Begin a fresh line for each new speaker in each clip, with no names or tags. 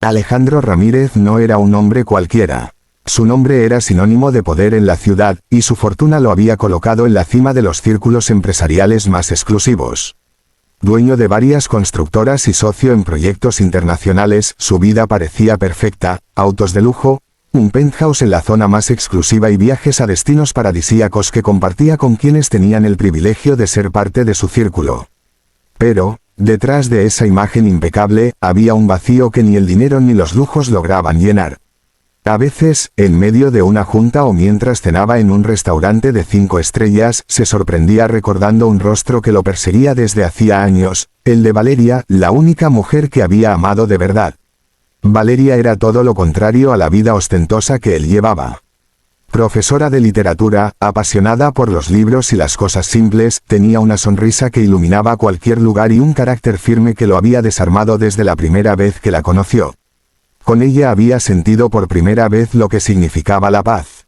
Alejandro Ramírez no era un hombre cualquiera. Su nombre era sinónimo de poder en la ciudad, y su fortuna lo había colocado en la cima de los círculos empresariales más exclusivos. Dueño de varias constructoras y socio en proyectos internacionales, su vida parecía perfecta: autos de lujo, un penthouse en la zona más exclusiva y viajes a destinos paradisíacos que compartía con quienes tenían el privilegio de ser parte de su círculo. Pero, detrás de esa imagen impecable, había un vacío que ni el dinero ni los lujos lograban llenar. A veces, en medio de una junta o mientras cenaba en un restaurante de 5 estrellas, se sorprendía recordando un rostro que lo perseguía desde hacía años: el de Valeria, la única mujer que había amado de verdad. Valeria era todo lo contrario a la vida ostentosa que él llevaba. Profesora de literatura, apasionada por los libros y las cosas simples, tenía una sonrisa que iluminaba cualquier lugar y un carácter firme que lo había desarmado desde la primera vez que la conoció. Con ella había sentido por primera vez lo que significaba la paz.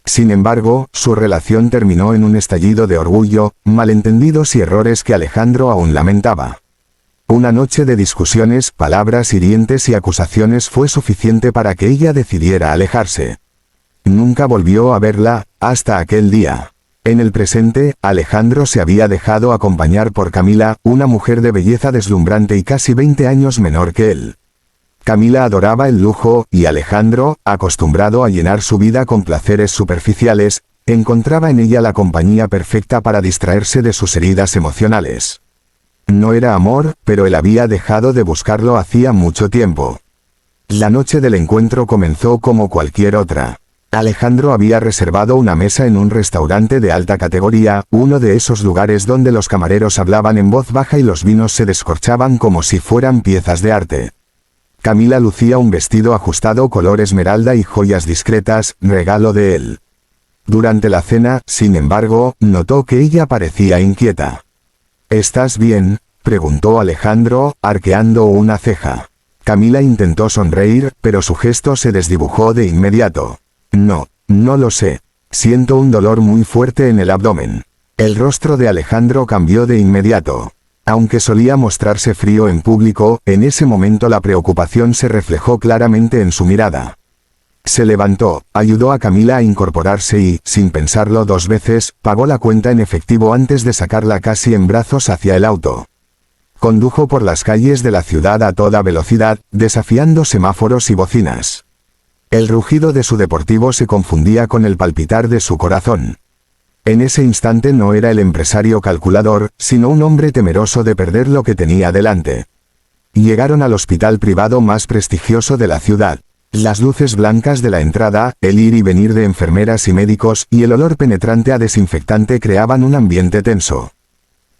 Sin embargo, su relación terminó en un estallido de orgullo, malentendidos y errores que Alejandro aún lamentaba. Una noche de discusiones, palabras hirientes y acusaciones fue suficiente para que ella decidiera alejarse. Nunca volvió a verla, hasta aquel día. En el presente, Alejandro se había dejado acompañar por Camila, una mujer de belleza deslumbrante y casi 20 años menor que él. Camila adoraba el lujo, y Alejandro, acostumbrado a llenar su vida con placeres superficiales, encontraba en ella la compañía perfecta para distraerse de sus heridas emocionales. No era amor, pero él había dejado de buscarlo hacía mucho tiempo. La noche del encuentro comenzó como cualquier otra. Alejandro había reservado una mesa en un restaurante de alta categoría, uno de esos lugares donde los camareros hablaban en voz baja y los vinos se descorchaban como si fueran piezas de arte. Camila lucía un vestido ajustado color esmeralda y joyas discretas, regalo de él. Durante la cena, sin embargo, notó que ella parecía inquieta. «¿Estás bien?», preguntó Alejandro, arqueando una ceja. Camila intentó sonreír, pero su gesto se desdibujó de inmediato. «No lo sé. Siento un dolor muy fuerte en el abdomen». El rostro de Alejandro cambió de inmediato. Aunque solía mostrarse frío en público, en ese momento la preocupación se reflejó claramente en su mirada. Se levantó, ayudó a Camila a incorporarse y, sin pensarlo 2 veces, pagó la cuenta en efectivo antes de sacarla casi en brazos hacia el auto. Condujo por las calles de la ciudad a toda velocidad, desafiando semáforos y bocinas. El rugido de su deportivo se confundía con el palpitar de su corazón. En ese instante no era el empresario calculador, sino un hombre temeroso de perder lo que tenía delante. Llegaron al hospital privado más prestigioso de la ciudad. Las luces blancas de la entrada, el ir y venir de enfermeras y médicos, y el olor penetrante a desinfectante creaban un ambiente tenso.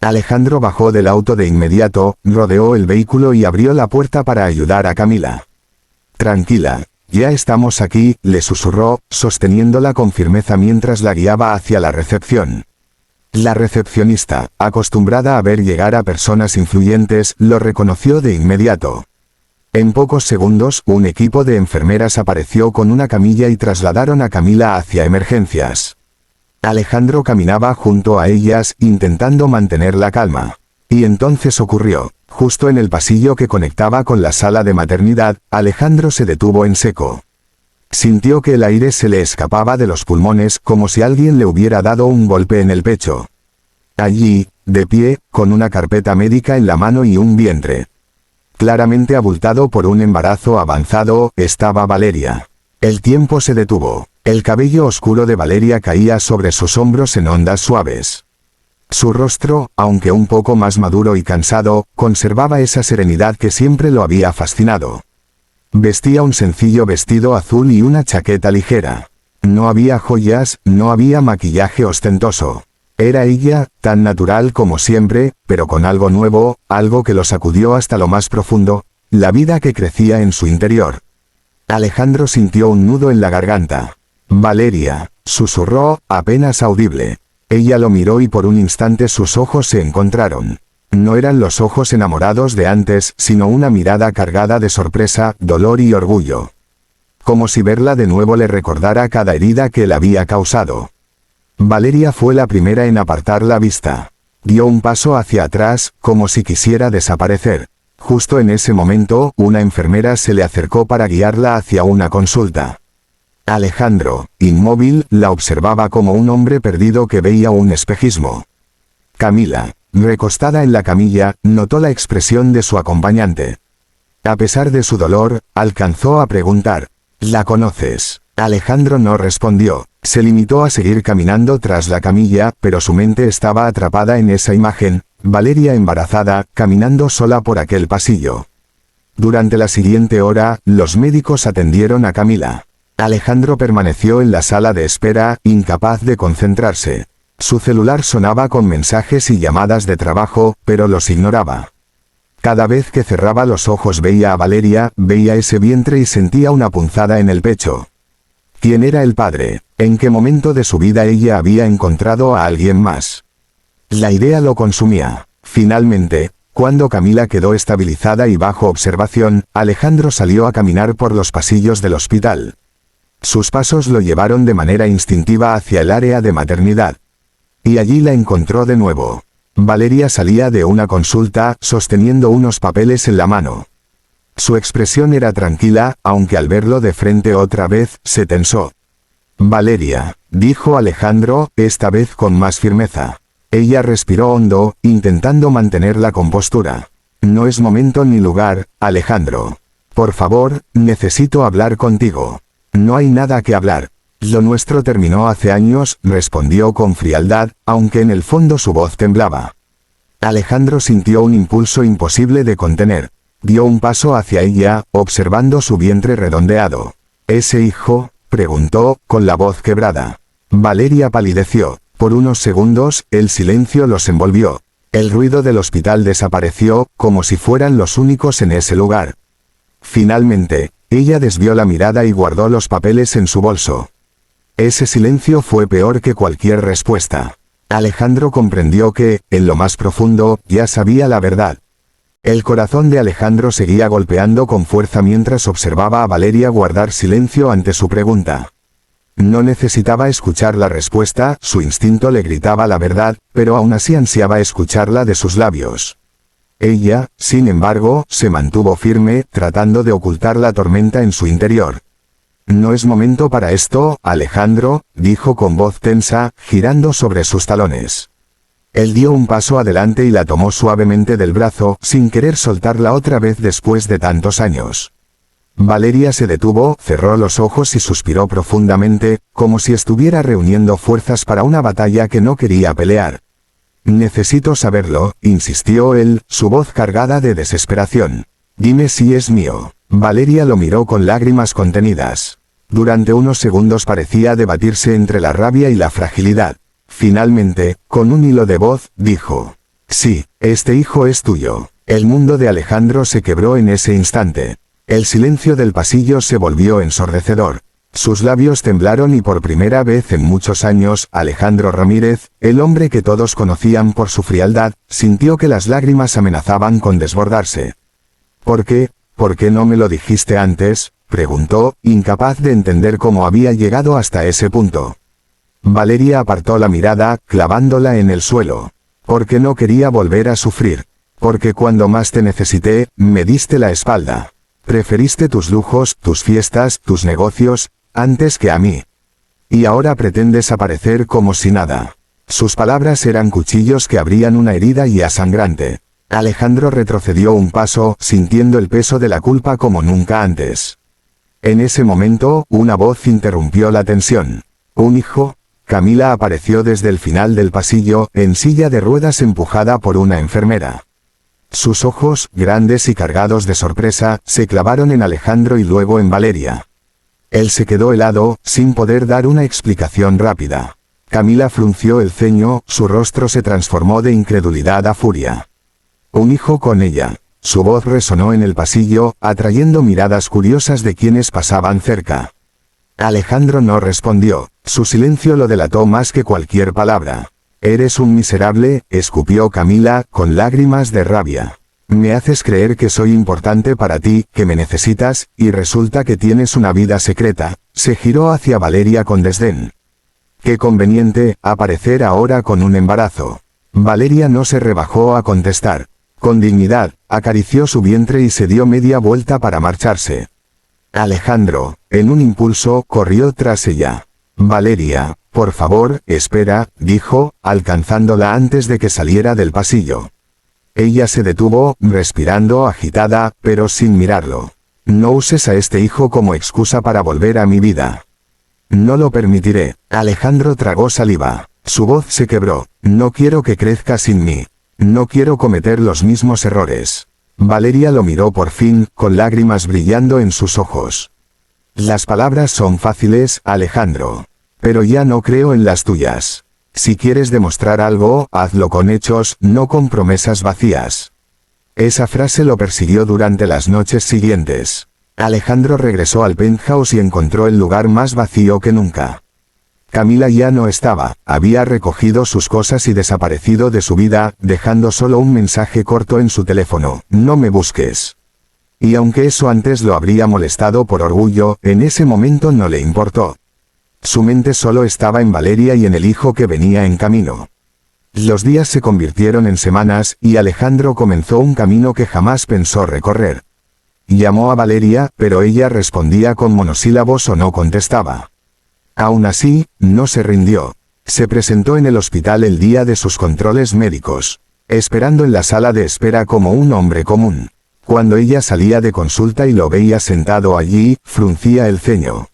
Alejandro bajó del auto de inmediato, rodeó el vehículo y abrió la puerta para ayudar a Camila. «Tranquila. Ya estamos aquí», le susurró, sosteniéndola con firmeza mientras la guiaba hacia la recepción. La recepcionista, acostumbrada a ver llegar a personas influyentes, lo reconoció de inmediato. En pocos segundos, un equipo de enfermeras apareció con una camilla y trasladaron a Camila hacia emergencias. Alejandro caminaba junto a ellas, intentando mantener la calma. Y entonces ocurrió. Justo en el pasillo que conectaba con la sala de maternidad, Alejandro se detuvo en seco. Sintió que el aire se le escapaba de los pulmones como si alguien le hubiera dado un golpe en el pecho. Allí, de pie, con una carpeta médica en la mano y un vientre claramente abultado por un embarazo avanzado, estaba Valeria. El tiempo se detuvo. El cabello oscuro de Valeria caía sobre sus hombros en ondas suaves. Su rostro, aunque un poco más maduro y cansado, conservaba esa serenidad que siempre lo había fascinado. Vestía un sencillo vestido azul y una chaqueta ligera. No había joyas, no había maquillaje ostentoso. Era ella, tan natural como siempre, pero con algo nuevo, algo que lo sacudió hasta lo más profundo, la vida que crecía en su interior. Alejandro sintió un nudo en la garganta. «Valeria», susurró, apenas audible. Ella lo miró y por un instante sus ojos se encontraron. No eran los ojos enamorados de antes, sino una mirada cargada de sorpresa, dolor y orgullo. Como si verla de nuevo le recordara cada herida que le había causado. Valeria fue la primera en apartar la vista. Dio un paso hacia atrás, como si quisiera desaparecer. Justo en ese momento, una enfermera se le acercó para guiarla hacia una consulta. Alejandro, inmóvil, la observaba como un hombre perdido que veía un espejismo. Camila, recostada en la camilla, notó la expresión de su acompañante. A pesar de su dolor, alcanzó a preguntar, ¿la conoces? Alejandro no respondió, se limitó a seguir caminando tras la camilla, pero su mente estaba atrapada en esa imagen, Valeria embarazada, caminando sola por aquel pasillo. Durante la siguiente hora, los médicos atendieron a Camila. Alejandro permaneció en la sala de espera, incapaz de concentrarse. Su celular sonaba con mensajes y llamadas de trabajo, pero los ignoraba. Cada vez que cerraba los ojos veía a Valeria, veía ese vientre y sentía una punzada en el pecho. ¿Quién era el padre? ¿En qué momento de su vida ella había encontrado a alguien más? La idea lo consumía. Finalmente, cuando Camila quedó estabilizada y bajo observación, Alejandro salió a caminar por los pasillos del hospital. Sus pasos lo llevaron de manera instintiva hacia el área de maternidad. Y allí la encontró de nuevo. Valeria salía de una consulta, sosteniendo unos papeles en la mano. Su expresión era tranquila, aunque al verlo de frente otra vez, se tensó. Valeria, dijo Alejandro, esta vez con más firmeza. Ella respiró hondo, intentando mantener la compostura. No es momento ni lugar, Alejandro. Por favor, necesito hablar contigo. No hay nada que hablar. Lo nuestro terminó hace años, respondió con frialdad, aunque en el fondo su voz temblaba. Alejandro sintió un impulso imposible de contener. Dio un paso hacia ella, observando su vientre redondeado. ¿Ese hijo? Preguntó, con la voz quebrada. Valeria palideció. Por unos segundos, el silencio los envolvió. El ruido del hospital desapareció, como si fueran los únicos en ese lugar. Finalmente, ella desvió la mirada y guardó los papeles en su bolso. Ese silencio fue peor que cualquier respuesta. Alejandro comprendió que, en lo más profundo, ya sabía la verdad. El corazón de Alejandro seguía golpeando con fuerza mientras observaba a Valeria guardar silencio ante su pregunta. No necesitaba escuchar la respuesta, su instinto le gritaba la verdad, pero aún así ansiaba escucharla de sus labios. Ella, sin embargo, se mantuvo firme, tratando de ocultar la tormenta en su interior. No es momento para esto, Alejandro, dijo con voz tensa, girando sobre sus talones. Él dio un paso adelante y la tomó suavemente del brazo, sin querer soltarla otra vez después de tantos años. Valeria se detuvo, cerró los ojos y suspiró profundamente, como si estuviera reuniendo fuerzas para una batalla que no quería pelear. Necesito saberlo, insistió él, su voz cargada de desesperación. Dime si es mío. Valeria lo miró con lágrimas contenidas. Durante unos segundos parecía debatirse entre la rabia y la fragilidad. Finalmente, con un hilo de voz, dijo: sí, este hijo es tuyo. El mundo de Alejandro se quebró en ese instante. El silencio del pasillo se volvió ensordecedor. Sus labios temblaron y por primera vez en muchos años, Alejandro Ramírez, el hombre que todos conocían por su frialdad, sintió que las lágrimas amenazaban con desbordarse. ¿Por qué? ¿Por qué no me lo dijiste antes?, preguntó, incapaz de entender cómo había llegado hasta ese punto. Valeria apartó la mirada, clavándola en el suelo. Porque no quería volver a sufrir. Porque cuando más te necesité, me diste la espalda. Preferiste tus lujos, tus fiestas, tus negocios, antes que a mí. Y ahora pretendes aparecer como si nada. Sus palabras eran cuchillos que abrían una herida ya sangrante. Alejandro retrocedió un paso, sintiendo el peso de la culpa como nunca antes. En ese momento, una voz interrumpió la tensión. ¿Un hijo? Camila apareció desde el final del pasillo, en silla de ruedas empujada por una enfermera. Sus ojos, grandes y cargados de sorpresa, se clavaron en Alejandro y luego en Valeria. Él se quedó helado, sin poder dar una explicación rápida. Camila frunció el ceño, su rostro se transformó de incredulidad a furia. Un hijo con ella. Su voz resonó en el pasillo, atrayendo miradas curiosas de quienes pasaban cerca. Alejandro no respondió, su silencio lo delató más que cualquier palabra. Eres un miserable, escupió Camila, con lágrimas de rabia. Me haces creer que soy importante para ti, que me necesitas, y resulta que tienes una vida secreta. Se giró hacia Valeria con desdén. Qué conveniente, aparecer ahora con un embarazo. Valeria no se rebajó a contestar. Con dignidad, acarició su vientre y se dio media vuelta para marcharse. Alejandro, en un impulso, corrió tras ella. Valeria, por favor, espera, dijo, alcanzándola antes de que saliera del pasillo. Ella se detuvo, respirando agitada, pero sin mirarlo. No uses a este hijo como excusa para volver a mi vida. No lo permitiré. Alejandro tragó saliva. Su voz se quebró. No quiero que crezca sin mí. No quiero cometer los mismos errores. Valeria lo miró por fin, con lágrimas brillando en sus ojos. Las palabras son fáciles, Alejandro. Pero ya no creo en las tuyas. Si quieres demostrar algo, hazlo con hechos, no con promesas vacías. Esa frase lo persiguió durante las noches siguientes. Alejandro regresó al penthouse y encontró el lugar más vacío que nunca. Camila ya no estaba, había recogido sus cosas y desaparecido de su vida, dejando solo un mensaje corto en su teléfono: no me busques. Y aunque eso antes lo habría molestado por orgullo, en ese momento no le importó. Su mente solo estaba en Valeria y en el hijo que venía en camino. Los días se convirtieron en semanas, y Alejandro comenzó un camino que jamás pensó recorrer. Llamó a Valeria, pero ella respondía con monosílabos o no contestaba. Aún así, no se rindió. Se presentó en el hospital el día de sus controles médicos, esperando en la sala de espera como un hombre común. Cuando ella salía de consulta y lo veía sentado allí, fruncía el ceño.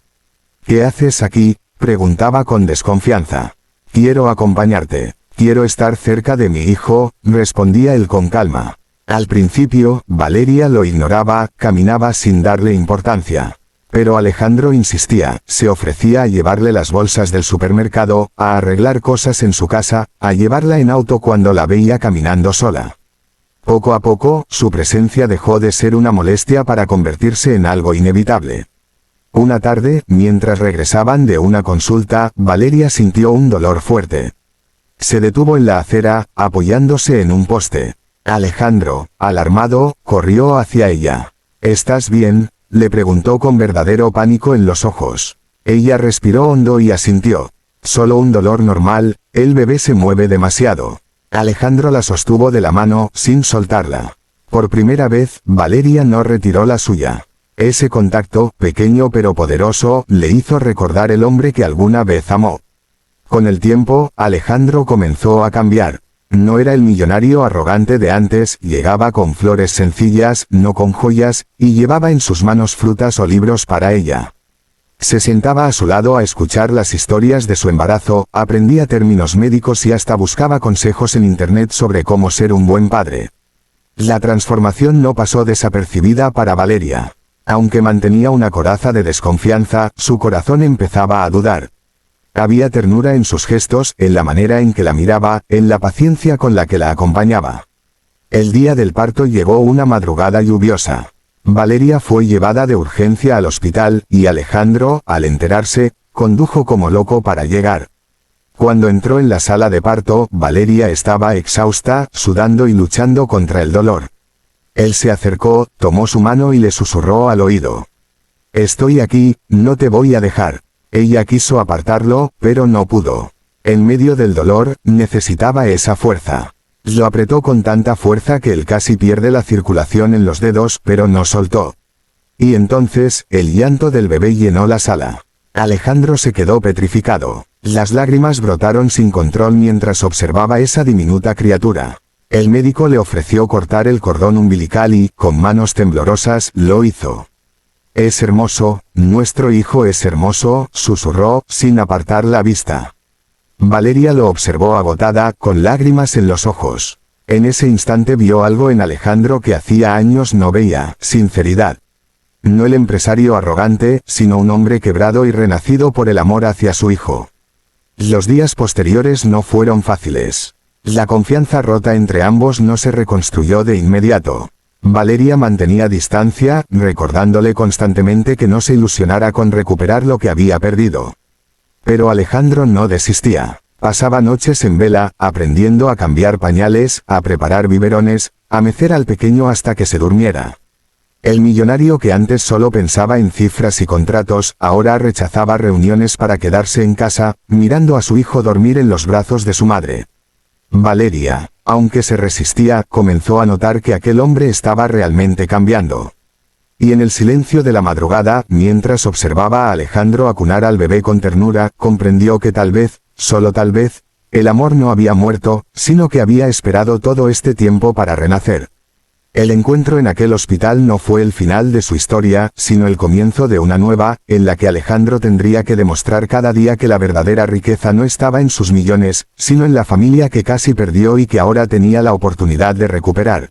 ¿Qué haces aquí?, preguntaba con desconfianza. Quiero acompañarte. Quiero estar cerca de mi hijo, respondía él con calma. Al principio, Valeria lo ignoraba, caminaba sin darle importancia. Pero Alejandro insistía, se ofrecía a llevarle las bolsas del supermercado, a arreglar cosas en su casa, a llevarla en auto cuando la veía caminando sola. Poco a poco, su presencia dejó de ser una molestia para convertirse en algo inevitable. Una tarde, mientras regresaban de una consulta, Valeria sintió un dolor fuerte. Se detuvo en la acera, apoyándose en un poste. Alejandro, alarmado, corrió hacia ella. ¿Estás bien?, le preguntó con verdadero pánico en los ojos. Ella respiró hondo y asintió. Solo un dolor normal, el bebé se mueve demasiado. Alejandro la sostuvo de la mano, sin soltarla. Por primera vez, Valeria no retiró la suya. Ese contacto, pequeño pero poderoso, le hizo recordar el hombre que alguna vez amó. Con el tiempo, Alejandro comenzó a cambiar. No era el millonario arrogante de antes, llegaba con flores sencillas, no con joyas, y llevaba en sus manos frutas o libros para ella. Se sentaba a su lado a escuchar las historias de su embarazo, aprendía términos médicos y hasta buscaba consejos en internet sobre cómo ser un buen padre. La transformación no pasó desapercibida para Valeria. Aunque mantenía una coraza de desconfianza, su corazón empezaba a dudar. Había ternura en sus gestos, en la manera en que la miraba, en la paciencia con la que la acompañaba. El día del parto llegó una madrugada lluviosa. Valeria fue llevada de urgencia al hospital, y Alejandro, al enterarse, condujo como loco para llegar. Cuando entró en la sala de parto, Valeria estaba exhausta, sudando y luchando contra el dolor. Él se acercó, tomó su mano y le susurró al oído. «Estoy aquí, no te voy a dejar». Ella quiso apartarlo, pero no pudo. En medio del dolor, necesitaba esa fuerza. Lo apretó con tanta fuerza que él casi pierde la circulación en los dedos, pero no soltó. Y entonces, el llanto del bebé llenó la sala. Alejandro se quedó petrificado. Las lágrimas brotaron sin control mientras observaba esa diminuta criatura. El médico le ofreció cortar el cordón umbilical y, con manos temblorosas, lo hizo. «Es hermoso, nuestro hijo es hermoso», susurró, sin apartar la vista. Valeria lo observó agotada, con lágrimas en los ojos. En ese instante vio algo en Alejandro que hacía años no veía: sinceridad. No el empresario arrogante, sino un hombre quebrado y renacido por el amor hacia su hijo. Los días posteriores no fueron fáciles. La confianza rota entre ambos no se reconstruyó de inmediato. Valeria mantenía distancia, recordándole constantemente que no se ilusionara con recuperar lo que había perdido. Pero Alejandro no desistía. Pasaba noches en vela, aprendiendo a cambiar pañales, a preparar biberones, a mecer al pequeño hasta que se durmiera. El millonario que antes solo pensaba en cifras y contratos, ahora rechazaba reuniones para quedarse en casa, mirando a su hijo dormir en los brazos de su madre. Valeria, Aunque se resistía, comenzó a notar que aquel hombre estaba realmente cambiando. Y en el silencio de la madrugada, mientras observaba a Alejandro acunar al bebé con ternura, comprendió que tal vez, solo tal vez, el amor no había muerto, sino que había esperado todo este tiempo para renacer. El encuentro en aquel hospital no fue el final de su historia, sino el comienzo de una nueva, en la que Alejandro tendría que demostrar cada día que la verdadera riqueza no estaba en sus millones, sino en la familia que casi perdió y que ahora tenía la oportunidad de recuperar.